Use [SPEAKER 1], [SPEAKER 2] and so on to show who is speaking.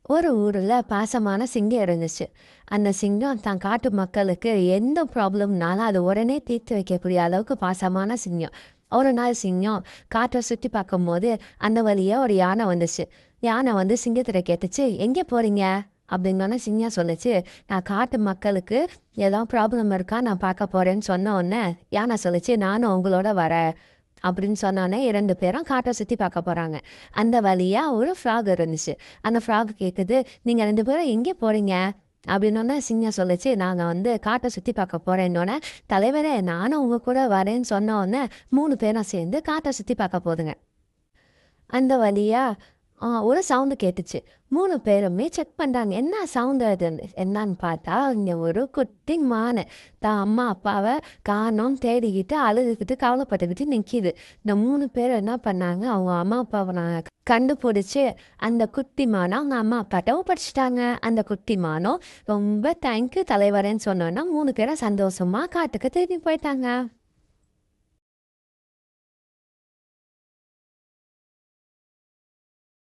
[SPEAKER 1] ஒரு ஊர்ல பாசமான சிங்கம் இருந்துச்சு. அந்த சிங்கம் தான் காட்டு மக்களுக்கு எந்த ப்ராப்ளம்னாலும் அது உடனே தீர்த்து வைக்கக்கூடிய அளவுக்கு பாசமான சிங்கம். ஒரு நாள் சிங்கம் காட்டை சுற்றி பார்க்கும்போது அந்த வழியா ஒரு யானை வந்துச்சு. யானை வந்து சிங்கத்திட்ட கேட்டுச்சு, எங்கே போறீங்க அப்படின்னோடனே சிங்கம் சொல்லுச்சு, நான் காட்டு மக்களுக்கு ஏதோ ப்ராப்ளம் இருக்கா நான் பார்க்க போறேன்னு சொன்ன உடனே யானை சொல்லுச்சு, நானும் உங்களோட வரேன் அப்படின்னு சொன்னோன்னே 2 பேரும் காட்ட சுத்தி பார்க்க போறாங்க. அந்த வழியா ஒரு ஃப்ராக் இருந்துச்சு. அந்த ஃப்ராக் கேட்குது, "நீங்க 2 பேரும் எங்கே போறீங்க?" அப்படின்னோன்னே சிங்கம் சொல்லுச்சு, "நாங்க வந்து காட்ட சுத்தி பார்க்க போறேன்னோன்னே, தலைவரே நானும் உங்க கூட வரேன்னு சொன்ன உடனே 3 பேரும் சேர்ந்து காட்ட சுத்தி பார்க்க போதுங்க. அந்த வழியா ஒரு சவுண்டு கேட்டுச்சு. 3 பேருமே செக் பண்றாங்க. என்ன சவுண்டு அதுன்னு. என்னான்னு பார்த்தா, இங்க ஒரு குட்டி மானு தான் அம்மா, அப்பாவ காணோம் தேடிக்கிட்டு, அழுதுகிட்டு, கவலைப்பட்டுக்கிட்டு நிக்கிது. இந்த 3 பேரும் என்ன பண்ணாங்க, அவங்க அம்மா, அப்பாவ கண்டுபிடிச்சு, அந்த குட்டி மான அவங்க அம்மா அப்பாட்ட ஒப்படைச்சுட்டாங்க. அந்த குட்டி மானும் ரொம்ப தேங்க்யூ தலைவரேன்னு சொன்னோன்னா, 3 பேரும் சந்தோஷமா காட்டுக்கு திரும்பி போயிட்டாங்க.